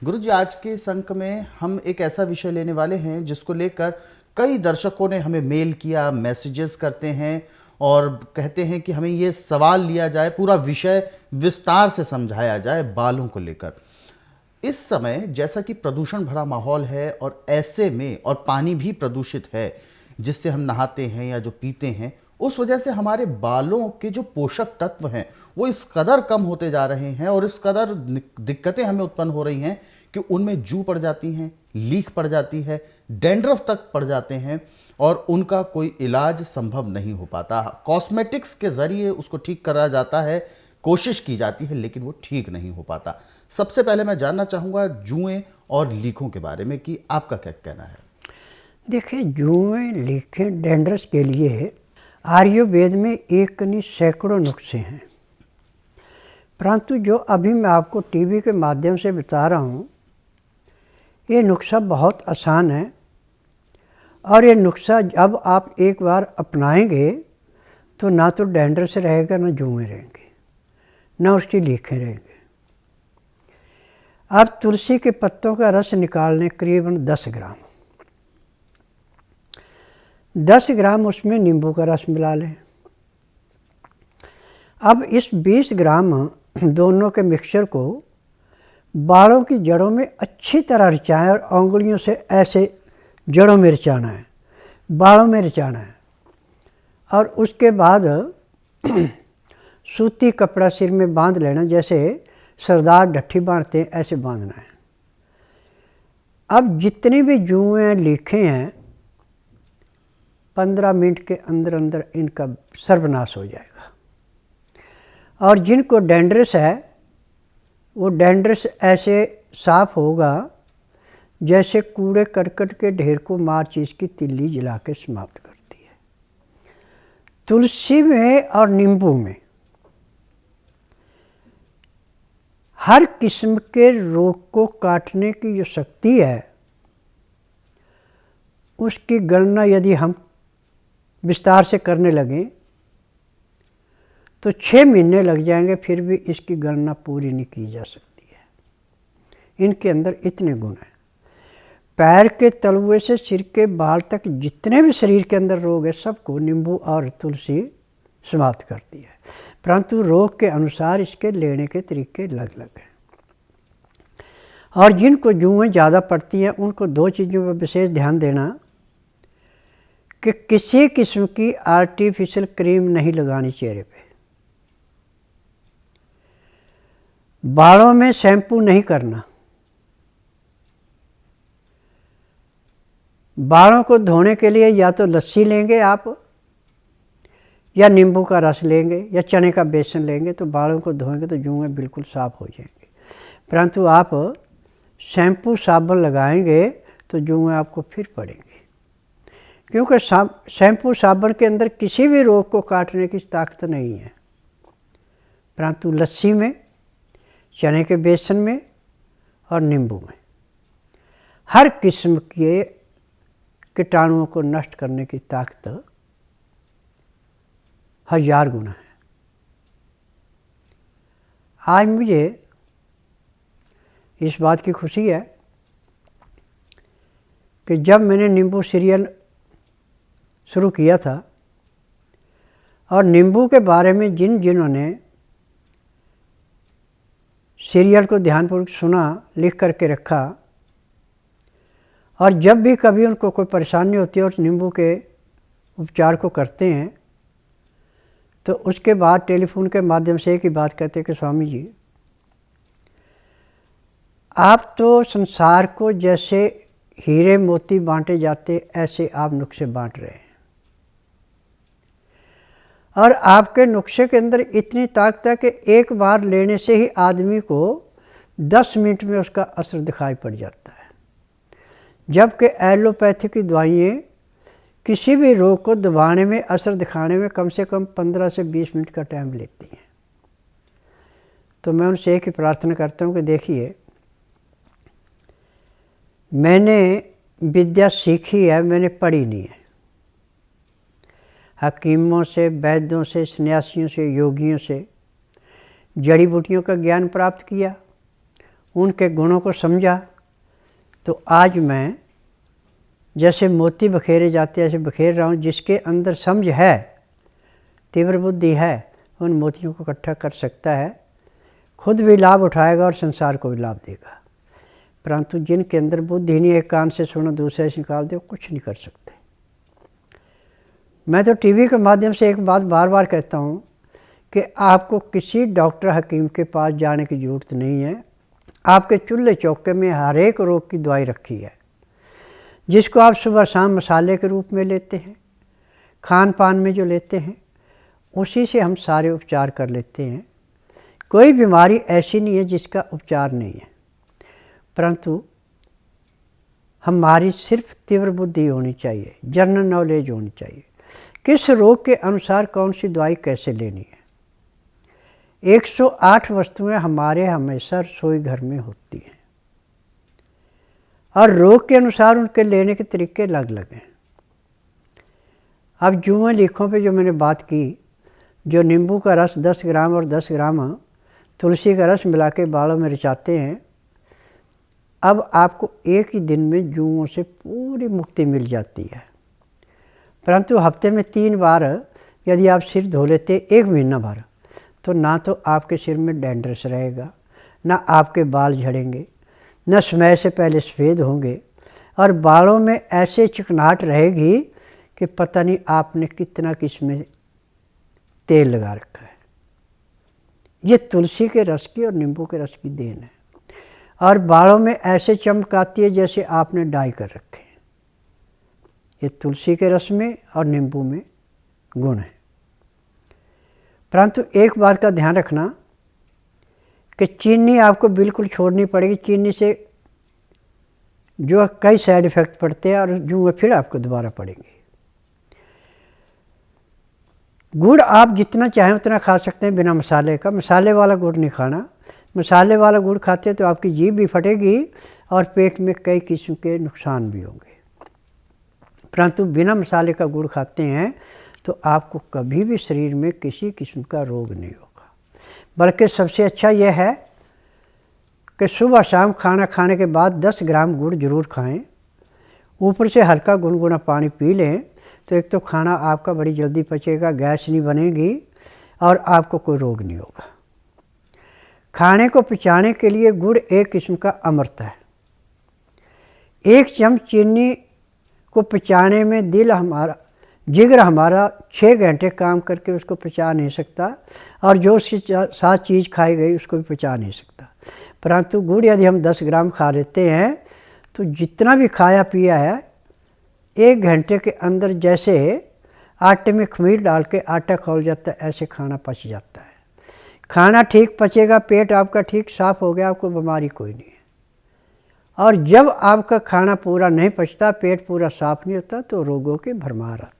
गुरुजी, आज के इस अंक में हम एक ऐसा विषय लेने वाले हैं जिसको लेकर कई दर्शकों ने हमें मेल किया, मैसेजेस करते हैं और कहते हैं कि हमें ये सवाल लिया जाए, पूरा विषय विस्तार से समझाया जाए बालों को लेकर। इस समय जैसा कि प्रदूषण भरा माहौल है और ऐसे में और पानी भी प्रदूषित है जिससे हम नहाते हैं या जो पीते हैं, उस वजह से हमारे बालों के जो पोषक तत्व हैं वो इस कदर कम होते जा रहे हैं और इस कदर दिक्कतें हमें उत्पन्न हो रही हैं कि उनमें जू पड़ जाती हैं, लीक पड़ जाती है, डैंड्रफ तक पड़ जाते हैं और उनका कोई इलाज संभव नहीं हो पाता। कॉस्मेटिक्स के ज़रिए उसको ठीक करा जाता है, कोशिश की जाती है, लेकिन वो ठीक नहीं हो पाता। सबसे पहले मैं जानना चाहूँगा जुएं और लीकों के बारे में कि आपका क्या कहना है। देखिए, जुएं, लीकें, डैंड्रस के लिए आयुर्वेद में एक नहीं सैकड़ों नुस्खे हैं, परंतु जो अभी मैं आपको टीवी के माध्यम से बता रहा हूँ, ये नुस्खा बहुत आसान है और ये नुस्खा जब आप एक बार अपनाएंगे तो ना तो डैंड्रस रहेगा, ना जुएं रहेंगे, ना उसकी लीकें रहेंगे। अब तुलसी के पत्तों का रस निकालने करीबन 10 ग्राम, 10 ग्राम उसमें नींबू का रस मिला लें। अब इस 20 ग्राम दोनों के मिक्सचर को बालों की जड़ों में अच्छी तरह रचाएं और उंगलियों से ऐसे जड़ों में रचाना है, बालों में रचाना है। और उसके बाद सूती कपड़ा सिर में बांध लेना, जैसे सरदार ढट्ठी बांधते हैं ऐसे बांधना है। अब जितनी भी जुएं लीकें हैं 15 मिनट के अंदर अंदर इनका सर्वनाश हो जाएगा। और जिनको डैंड्रस है वो डैंड्रस ऐसे साफ होगा जैसे कूड़े करकट के ढेर को माचिस की तिल्ली जला के समाप्त करती है। तुलसी में और नींबू में हर किस्म के रोग को काटने की जो शक्ति है उसकी गणना यदि हम विस्तार से करने लगें तो 6 महीने लग जाएंगे, फिर भी इसकी गणना पूरी नहीं की जा सकती है। इनके अंदर इतने गुण हैं। पैर के तलवे से सिर के बाल तक जितने भी शरीर के अंदर रोग है सबको नींबू और तुलसी समाप्त करती है, परंतु रोग के अनुसार इसके लेने के तरीके अलग अलग हैं। और जिनको जुएं ज़्यादा पड़ती हैं उनको 2 चीज़ों पर विशेष ध्यान देना कि किसी किस्म की आर्टिफिशियल क्रीम नहीं लगानी चेहरे पे, बालों में शैम्पू नहीं करना, बालों को धोने के लिए या तो लस्सी लेंगे आप या नींबू का रस लेंगे या चने का बेसन लेंगे तो बालों को धोएंगे तो जुएं बिल्कुल साफ़ हो जाएंगे। परंतु आप शैम्पू साबुन लगाएंगे तो जुएं आपको फिर पड़ेंगे, क्योंकि शैम्पू साबुन के अंदर किसी भी रोग को काटने की ताकत नहीं है। परंतु लस्सी में, चने के बेसन में और नींबू में हर किस्म के कीटाणुओं को नष्ट करने की ताकत 1000 गुना है। आज मुझे इस बात की खुशी है कि जब मैंने नींबू सीरियल शुरू किया था और नींबू के बारे में जिन्होंने सीरियल को ध्यानपूर्वक सुना, लिख करके रखा, और जब भी कभी उनको कोई परेशानी होती है और नींबू के उपचार को करते हैं तो उसके बाद टेलीफोन के माध्यम से एक ही बात कहते हैं कि स्वामी जी, आप तो संसार को जैसे हीरे मोती बांटे जाते ऐसे आप नुस्खे बांट रहे हैं और आपके नुस्खे के अंदर इतनी ताकत है कि एक बार लेने से ही आदमी को 10 मिनट में उसका असर दिखाई पड़ जाता है, जबकि एलोपैथी की दवाइयाँ किसी भी रोग को दबाने में, असर दिखाने में कम से कम 15 से 20 मिनट का टाइम लेती हैं। तो मैं उनसे एक ही प्रार्थना करता हूँ कि देखिए, मैंने विद्या सीखी है, मैंने पढ़ी नहीं है। हकीमों से, वैद्यों से, सन्यासियों से, योगियों से जड़ी बूटियों का ज्ञान प्राप्त किया, उनके गुणों को समझा, तो आज मैं जैसे मोती बखेरे जाते ऐसे बखेर रहा हूँ। जिसके अंदर समझ है, तीव्र बुद्धि है, उन मोतियों को इकट्ठा कर सकता है, खुद भी लाभ उठाएगा और संसार को भी लाभ देगा। परंतु जिनके अंदर बुद्धि नहीं, एक कान से सुनो दूसरे से निकाल दो, कुछ नहीं कर सकते। मैं तो टीवी के माध्यम से एक बात बार बार कहता हूँ कि आपको किसी डॉक्टर हकीम के पास जाने की ज़रूरत नहीं है। आपके चूल्हे चौके में हर एक रोग की दवाई रखी है, जिसको आप सुबह शाम मसाले के रूप में लेते हैं, खान पान में जो लेते हैं, उसी से हम सारे उपचार कर लेते हैं। कोई बीमारी ऐसी नहीं है जिसका उपचार नहीं है, परंतु हमारी सिर्फ तीव्र बुद्धि होनी चाहिए, जनरल नॉलेज होनी चाहिए, किस रोग के अनुसार कौन सी दवाई कैसे लेनी है। 108 वस्तुएं हमारे हमेशा रसोई घर में होती हैं और रोग के अनुसार उनके लेने के तरीके अलग अलग हैं। अब जुएं लीखों पे जो मैंने बात की, जो नींबू का रस 10 ग्राम और 10 ग्राम तुलसी का रस मिला के बालों में रिचाते हैं, अब आपको एक ही दिन में जुओं से पूरी मुक्ति मिल जाती है। परंतु हफ्ते में 3 बार यदि आप सिर धो लेते 1 महीना भर, तो ना तो आपके सिर में डैंड्रस रहेगा, ना आपके बाल झड़ेंगे, न समय से पहले सफ़ेद होंगे, और बालों में ऐसे चिकनाहट रहेगी कि पता नहीं आपने कितना किसमें तेल लगा रखा है। ये तुलसी के रस की और नींबू के रस की देन है। और बालों में ऐसे चमक आती है जैसे आपने डाई कर रखे हैं। ये तुलसी के रस में और नींबू में गुण है। परंतु एक बात का ध्यान रखना कि चीनी आपको बिल्कुल छोड़नी पड़ेगी। चीनी से जो कई साइड इफ़ेक्ट पड़ते हैं और जो फिर आपको दोबारा पड़ेंगे। गुड़ आप जितना चाहें उतना खा सकते हैं बिना मसाले का। मसाले वाला गुड़ नहीं खाना। मसाले वाला गुड़ खाते तो आपकी जीभ भी फटेगी और पेट में कई किस्म के नुकसान भी होंगे। परंतु बिना मसाले का गुड़ खाते हैं तो आपको कभी भी शरीर में किसी किस्म का रोग नहीं होगा। बल्कि सबसे अच्छा यह है कि सुबह शाम खाना खाने के बाद 10 ग्राम गुड़ जरूर खाएं। ऊपर से हल्का गुनगुना पानी पी लें तो एक तो खाना आपका बड़ी जल्दी पचेगा, गैस नहीं बनेगी और आपको कोई रोग नहीं होगा। खाने को पचाने के लिए गुड़ एक किस्म का अमृत है। 1 चम्मच चीनी को पचाने में जिगर हमारा 6 घंटे काम करके उसको पचा नहीं सकता और जो उसके साथ चीज़ खाई गई उसको भी पचा नहीं सकता। परंतु गुड़ यदि हम 10 ग्राम खा लेते हैं तो जितना भी खाया पिया है 1 घंटे के अंदर जैसे आटे में खमीर डाल के आटा खौल जाता है, ऐसे खाना पच जाता है। खाना ठीक पचेगा, पेट आपका ठीक साफ हो गया, आपको बीमारी कोई नहीं है। और जब आपका खाना पूरा नहीं पचता, पेट पूरा साफ नहीं होता, तो रोगों की भरमार आती है।